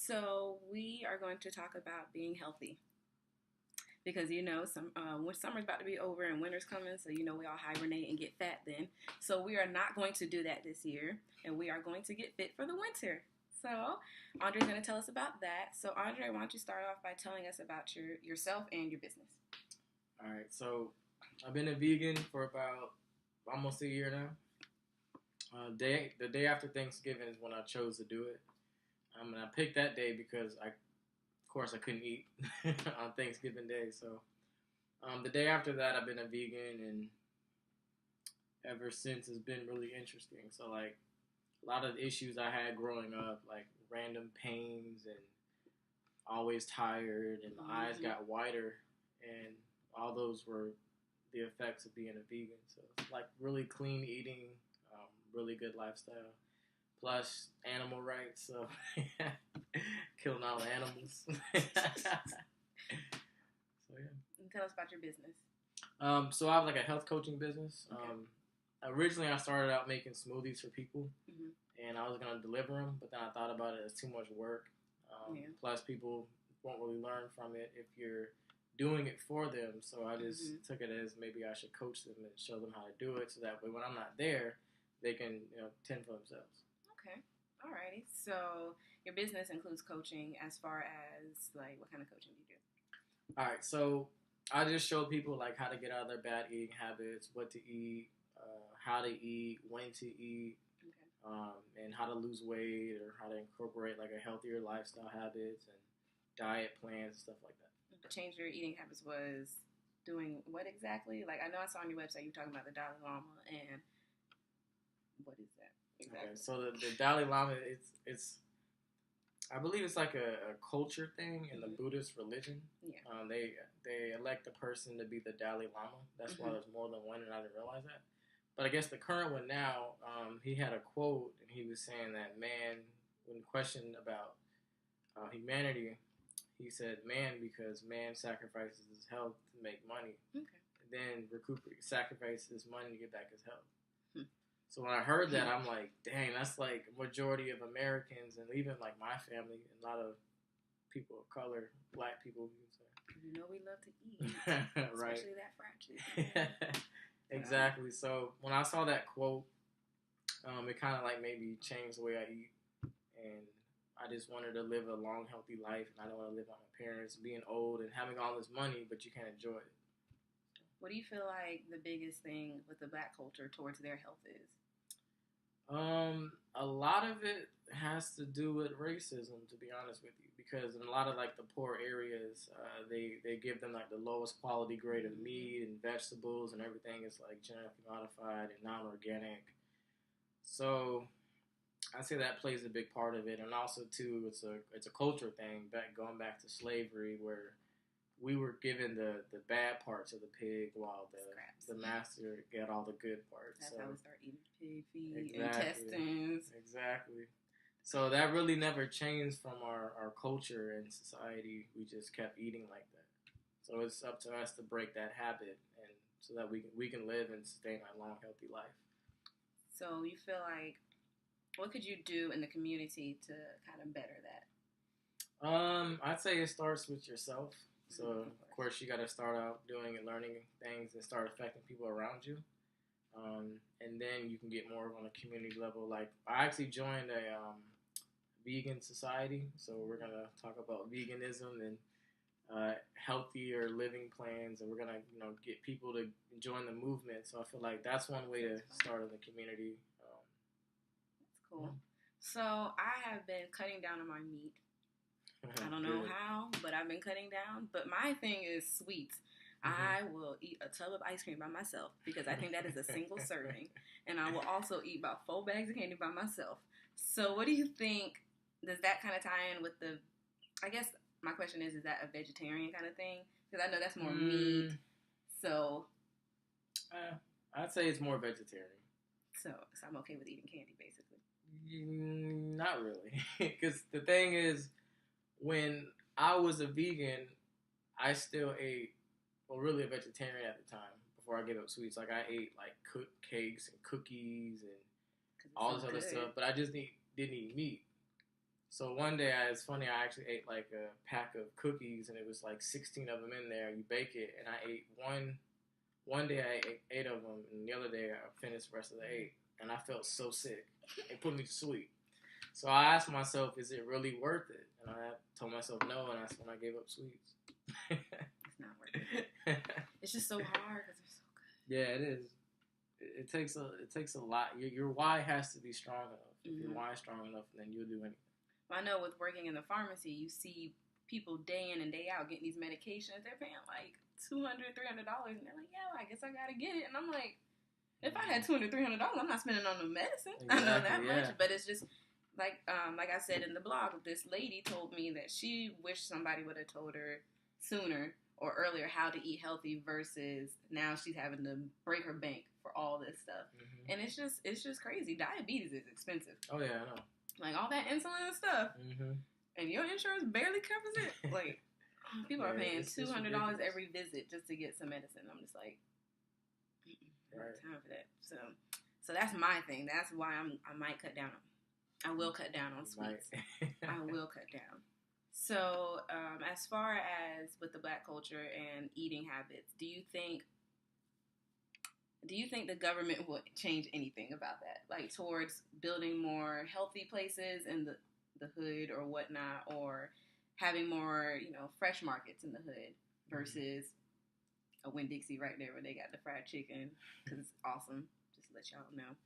So we are going to talk about being healthy because when summer's about to be over and winter's coming, so we all hibernate and get fat then. So we are not going to do that this year, and we are going to get fit for the winter. So Andre's going to tell us about that. So Andre, why don't you start off by telling us about yourself and your business? All right, so I've been a vegan for about almost a year now. The day after Thanksgiving is when I chose to do it. And I picked that day because of course, I couldn't eat on Thanksgiving Day. So the day after that, I've been a vegan, and ever since it's been really interesting. So like a lot of the issues I had growing up, like random pains and always tired, and my eyes got whiter, and all those were the effects of being a vegan. So it's like really clean eating, really good lifestyle, plus animal rights. So killing all the animals. So yeah. Tell us about your business. So I have like a health coaching business. Okay. Originally, I started out making smoothies for people, Mm-hmm. and I was gonna deliver them, but then I thought about it as too much work. Plus, people won't really learn from it if you're doing it for them. So I just took it as maybe I should coach them and show them how to do it, so that way when I'm not there, they can tend for themselves. Okay. Alrighty. So your business includes coaching as far as like what kind of coaching do you do? All right. So I just show people like how to get out of their bad eating habits, what to eat, how to eat, when to eat, and how to lose weight or how to incorporate like a healthier lifestyle habits and diet plans and stuff like that. Change your eating habits was doing what exactly? Like I know I saw on your website you were talking about the Dalai Lama, and what is that exactly? Okay, so the Dalai Lama, it's I believe it's like a culture thing in the Buddhist religion. Yeah. They elect a person to be the Dalai Lama. That's why there's more than one, and I didn't realize that. But I guess the current one now, he had a quote, and he was saying that man, when questioned about humanity, he said man because man sacrifices his health to make money, and then sacrifices his money to get back his health. So when I heard that, I'm like, dang, that's like a majority of Americans, and even like my family, and a lot of people of color, black people, you would say. We love to eat, right? Especially that fried chicken. Exactly. So when I saw that quote, it kind of like made me change the way I eat, and I just wanted to live a long, healthy life, and I don't want to live like my parents, being old and having all this money, but you can't enjoy it. What do you feel like the biggest thing with the black culture towards their health is? A lot of it has to do with racism, to be honest with you, because in a lot of like the poor areas, they give them like the lowest quality grade of meat and vegetables, and everything is like genetically modified and non-organic. So I say that plays a big part of it, and also too, it's a culture thing. Going back to slavery, where we were given the bad parts of the pig while the master got all the good parts. That's how we start eating pig feet, exactly, intestines. Exactly. So that really never changed from our culture and society. We just kept eating like that. So it's up to us to break that habit, and so that we can live and sustain a long, healthy life. So you feel like, what could you do in the community to kind of better that? I'd say it starts with yourself. So, of course, you got to start out doing and learning things and start affecting people around you. And then you can get more on a community level. Like, I actually joined a vegan society. So, we're going to talk about veganism and healthier living plans. And we're going to, get people to join the movement. So, I feel like that's one way to start in the community. That's cool. So, I have been cutting down on my meat. I don't know how, but I've been cutting down. But my thing is sweets. I will eat a tub of ice cream by myself because I think that is a single serving. And I will also eat about 4 bags of candy by myself. So what do you think? Does that kind of tie in with I guess my question is that a vegetarian kind of thing? Because I know that's more meat. So. I'd say it's more vegetarian. So I'm okay with eating candy, basically. Not really. Because the thing is, when I was a vegan, I still ate, really a vegetarian at the time before I gave up sweets. Like I ate like cooked cakes and cookies and all this other stuff, but I just didn't eat meat. So one day, it's funny, I actually ate like a pack of cookies, and it was like 16 of them in there. You bake it, and I ate one day I ate 8 of them, and the other day I finished the rest of the 8, and I felt so sick. It put me to sleep. So I asked myself, is it really worth it? And I told myself no, and that's when I gave up sweets. It's not worth it. It's just so hard because they're so good. Yeah, it is. It takes a lot. Your why has to be strong enough. If your why is strong enough, then you'll do anything. I know with working in the pharmacy, you see people day in and day out getting these medications. They're paying like $200, $300, and they're like, yeah, I guess I gotta get it. And I'm like, if I had $200, $300, I'm not spending on the medicine. Exactly, I know that much, but it's just like I said in the blog, this lady told me that she wished somebody would have told her sooner or earlier how to eat healthy versus now she's having to break her bank for all this stuff. And it's just crazy. Diabetes is expensive. Oh yeah, I know. Like all that insulin and stuff, and your insurance barely covers it. Like people are paying $200 every visit just to get some medicine. I'm just like, I don't have time for that. So that's my thing. That's why I might cut down. I will cut down on sweets. I will cut down. So as far as with the Black culture and eating habits, do you think the government will change anything about that? Like towards building more healthy places in the hood or whatnot, or having more, fresh markets in the hood versus a Winn-Dixie right there where they got the fried chicken because it's awesome. Just to let y'all know.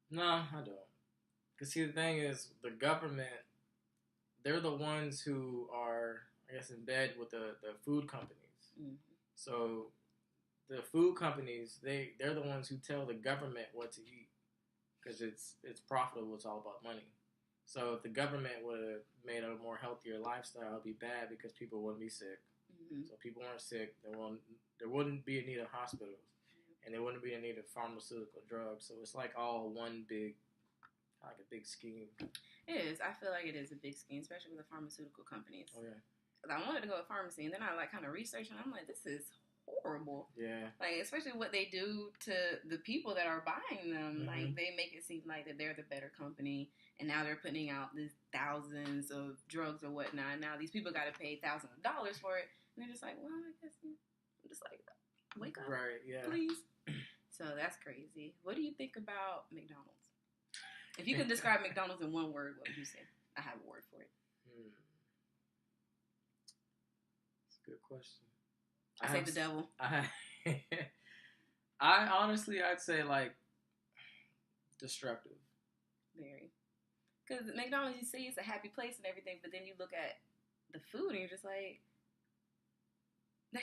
No, I don't. Because see, the thing is, the government, they're the ones who are, I guess, in bed with the food companies. So the food companies, they're the ones who tell the government what to eat because it's profitable. It's all about money. So if the government would have made a more healthier lifestyle, it'd be bad because people wouldn't be sick. So if people weren't sick, there wouldn't be a need of hospitals, and there wouldn't be a need of pharmaceutical drugs. So it's like all one big, like a big scheme. It is. I feel like it is a big scheme, especially with the pharmaceutical companies. Oh yeah. Because I wanted to go to pharmacy, and then I kind of researched, and I'm like, this is horrible. Yeah. Like, especially what they do to the people that are buying them. Like, they make it seem like that they're the better company, and now they're putting out these thousands of drugs or whatnot. Now these people got to pay thousands of dollars for it, and they're just like, well, I guess I'm just like, wake up, right? Yeah, please. So that's crazy. What do you think about McDonald's? If you could describe McDonald's in one word, what would you say? I have a word for it. That's a good question. I say the devil. I honestly, I'd say like destructive. Very. Because McDonald's, you see, it's a happy place and everything, but then you look at the food and you're just like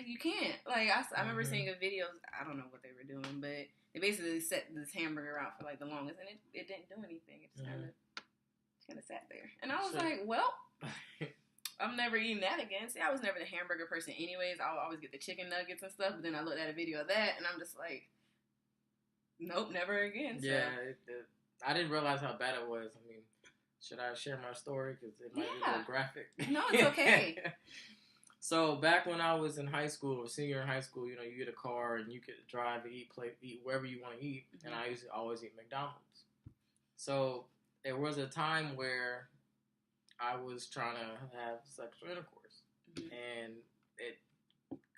you can't. Like I remember seeing a video. I don't know what they were doing, but they basically set this hamburger out for like the longest, and it didn't do anything. It just kind of sat there, and I was like, well. I'm never eating that again. See, I was never the hamburger person anyways. I would always get the chicken nuggets and stuff, but then I looked at a video of that, and I'm just like, nope, never again. So. Yeah, I didn't realize how bad it was. I mean, should I share my story? Because it might be a little graphic. No, it's okay. So, back when I was in high school, or senior in high school, you get a car, and you could drive and eat wherever you want to eat, and I used to always eat McDonald's. So, there was a time where I was trying to have sexual intercourse, and it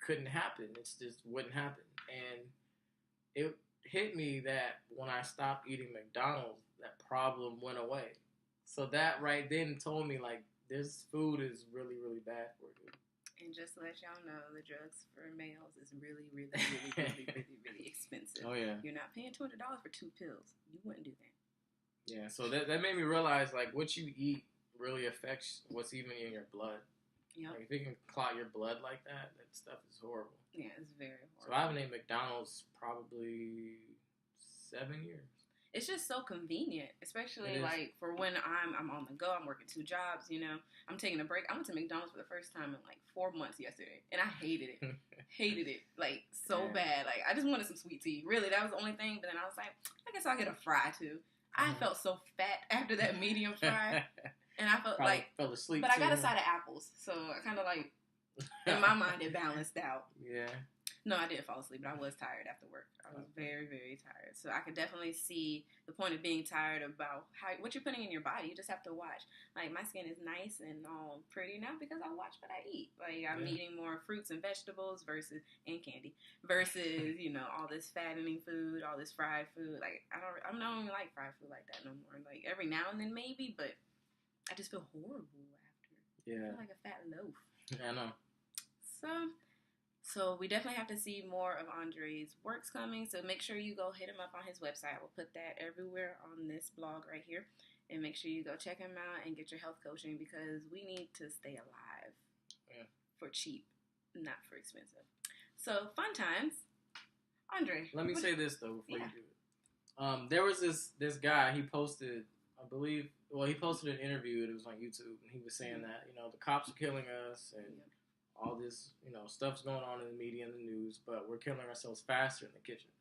couldn't happen. It just wouldn't happen. And it hit me that when I stopped eating McDonald's, that problem went away. So that right then told me, like, this food is really, really bad for you. And just to let y'all know, the drugs for males is really, really, really, really, really, really expensive. Oh, yeah. You're not paying $200 for 2 pills. You wouldn't do that. Yeah, so that made me realize, like, what you eat really affects what's even in your blood. Yep. Like, if it can clot your blood like that stuff is horrible. Yeah, it's very horrible. So I haven't eaten McDonald's probably 7 years. It's just so convenient, especially like for when I'm on the go. I'm working 2 jobs, I'm taking a break. I went to McDonald's for the first time in like 4 months yesterday, and I hated it. Hated it like so bad. Like I just wanted some sweet tea. Really, that was the only thing. But then I was like, I guess I'll get a fry too. I felt so fat after that medium fry. And I felt fell asleep. But I got a side of apples, so I kind of like, in my mind, it balanced out. Yeah. No, I didn't fall asleep, but I was tired after work. I was very, very tired. So I could definitely see the point of being tired about what you're putting in your body. You just have to watch. Like, my skin is nice and all pretty now because I watch what I eat. Like, I'm eating more fruits and vegetables and candy versus, all this fattening food, all this fried food. Like, I don't even like fried food like that no more. Like, every now and then maybe, but I just feel horrible after. Yeah. I feel like a fat loaf. I know. So we definitely have to see more of Andre's works coming. So make sure you go hit him up on his website. We'll put that everywhere on this blog right here. And make sure you go check him out and get your health coaching because we need to stay alive for cheap, not for expensive. So fun times. Andre. Let me say this, though, before you do it. There was this guy, he posted, I believe, he posted an interview. It was on YouTube. And he was saying that, the cops are killing us and all this, stuff's going on in the media and the news, but we're killing ourselves faster in the kitchen.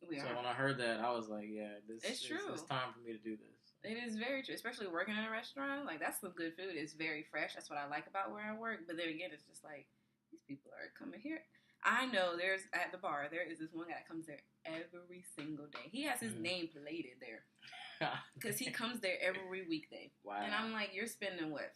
We are. So when I heard that, I was like, yeah, it's time for me to do this. It is very true, especially working in a restaurant. Like, that's some good food. It's very fresh. That's what I like about where I work. But then again, it's just like, these people are coming here. I know at the bar, there is this one guy that comes there every single day. He has his name plated there. Because he comes there every weekday. Wow. And I'm like, you're spending what?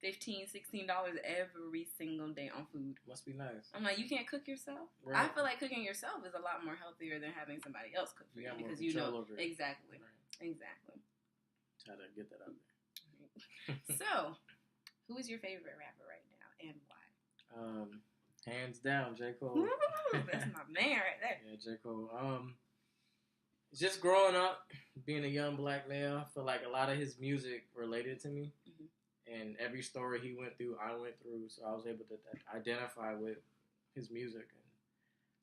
$15, $16 every single day on food. Must be nice. I'm like, you can't cook yourself? Right. I feel like cooking yourself is a lot more healthier than having somebody else cook for you because over it. Exactly. Right. Exactly. Try to get that out there. So, who is your favorite rapper right now and why? Hands down, J. Cole. Ooh, that's my man right there. Yeah, J. Cole. Just growing up, being a young black male, I feel like a lot of his music related to me. Mm-hmm. And every story he went through, I went through, so I was able to identify with his music. And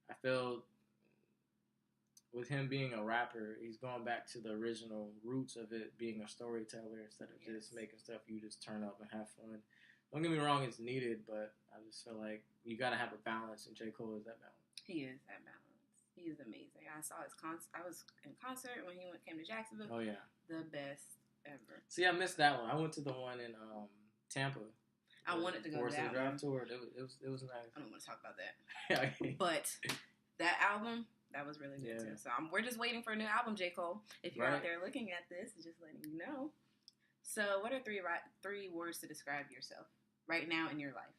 I feel with him being a rapper, he's going back to the original roots of it being a storyteller instead of just making stuff you just turn up and have fun. Don't get me wrong, it's needed, but I just feel like you got to have a balance, and J. Cole is that balance. He is that balance. He is amazing. I saw his I was in concert when he came to Jacksonville. Oh, yeah. The best ever. See, I missed that one. I went to the one in Tampa. I wanted to go to that one. Tour. It was nice. I don't want to talk about that. But that album, that was really good too. So we're just waiting for a new album, J. Cole. If you're out there looking at this, just letting you know. So what are three words to describe yourself right now in your life?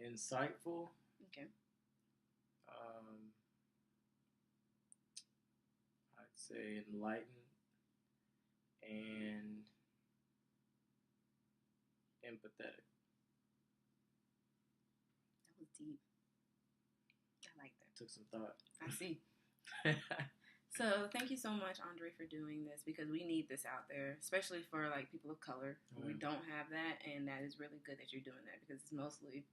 Insightful. Okay. I'd say enlightened. And empathetic. That was deep. I like that. Took some thought. I see. So thank you so much, Andre, for doing this because we need this out there, especially for like people of color. We don't have that, and that is really good that you're doing that because it's mostly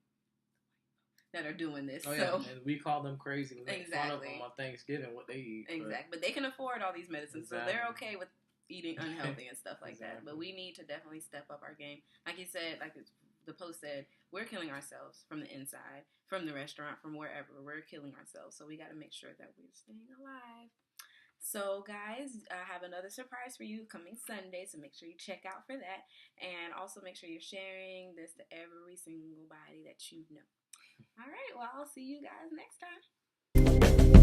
that are doing this. Oh, yeah. And we call them crazy. We make fun of them on Thanksgiving what they eat. Exactly. But they can afford all these medicines, so they're okay with eating unhealthy and stuff like that. But we need to definitely step up our game. Like you said, like the post said, we're killing ourselves from the inside, from the restaurant, from wherever. We're killing ourselves. So we got to make sure that we're staying alive. So, guys, I have another surprise for you coming Sunday, so make sure you check out for that. And also make sure you're sharing this to every single body that you know. All right, well, I'll see you guys next time.